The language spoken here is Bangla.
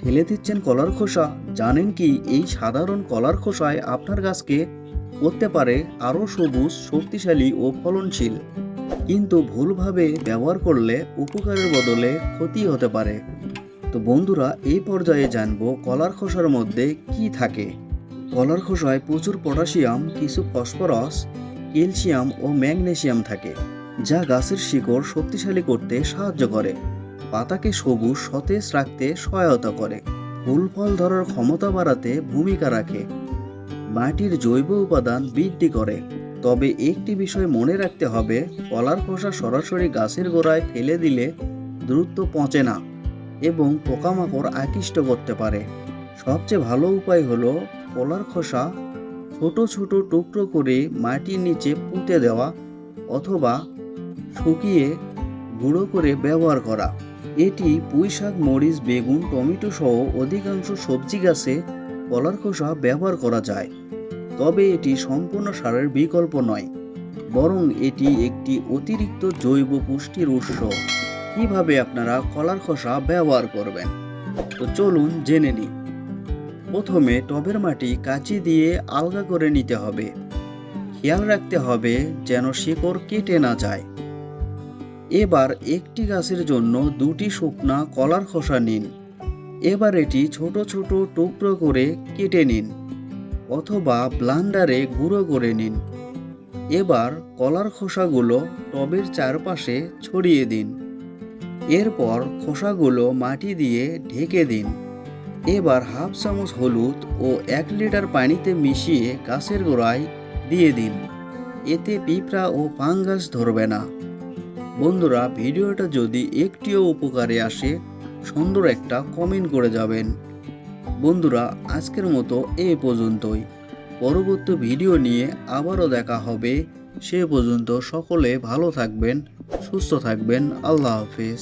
ফেলে দিচ্ছেন কলার খোসা? জানেন কি এই সাধারণ কলার খোসায় আপনার গাছকে করতে পারে আরও সবুজ, শক্তিশালী ও ফলনশীল। কিন্তু ভুলভাবে ব্যবহার করলে উপকারের বদলে ক্ষতি হতে পারে। তো বন্ধুরা, এই পর্যায়ে জানবো কলার খোসার মধ্যে কি থাকে। কলার খোসায় প্রচুর পটাশিয়াম, কিছু ফসফরাস, ক্যালসিয়াম ও ম্যাগনেসিয়াম থাকে, যা গাছের শিকড় শক্তিশালী করতে সাহায্য করে, পাতাকে সবুজ সতেজ রাখতে সহায়তা করে, ফুল ফল ধরার ক্ষমতা বাড়াতে ভূমিকা রাখে, মাটির জৈব উপাদান বৃদ্ধি করে। তবে একটি বিষয় মনে রাখতে হবে, কলার খোসা সরাসরি গাছের গোড়ায় ফেলে দিলে দ্রুত পচে না এবং পোকামাকড় আকৃষ্ট করতে পারে। সবচেয়ে ভালো উপায় হলো কলার খোসা ছোট ছোট টুকরো করে মাটির নিচে পুঁতে দেওয়া অথবা শুকিয়ে গুঁড়ো করে ব্যবহার করা। এটি পুঁইশাক, মরিচ, বেগুন, টমেটো সহ অধিকাংশ সবজি গাছে কলার খোসা ব্যবহার করা যায়। তবে এটি সম্পূর্ণ সারের বিকল্প নয়, বরং এটি একটি অতিরিক্ত জৈব পুষ্টির উৎস। কিভাবে আপনারা কলার খোসা ব্যবহার করবেন, তো চলুন জেনে নিই। প্রথমে টবের মাটি কাঁচি দিয়ে আলগা করে নিতে হবে। খেয়াল রাখতে হবে যেন শিকড় কেটে না যায়। এবার একটি গাছের জন্য দুটি শুকনা কলার খোসা নিন। এবার এটি ছোট ছোট টুকরো করে কেটে নিন অথবা ব্লান্ডারে গুঁড়ো করে নিন। এবার কলার খোসাগুলো টবের চারপাশে ছড়িয়ে দিন। এরপর খোসাগুলো মাটি দিয়ে ঢেকে দিন। এবার হাফ চামচ হলুদ ও 1 লিটার পানিতে মিশিয়ে গাছের গোড়ায় দিয়ে দিন। এতে পিঁপড়া ও ফাঙ্গাস ধরবে না। বন্ধুরা, ভিডিওটা যদি একটিও উপকারে আসে সুন্দর একটা কমেন্ট করে যাবেন। বন্ধুরা, আজকের মতো এই পর্যন্তই। পরবর্তী ভিডিও নিয়ে আবারও দেখা হবে। সে পর্যন্ত সকলে ভালো থাকবেন, সুস্থ থাকবেন। আল্লাহ হাফেজ।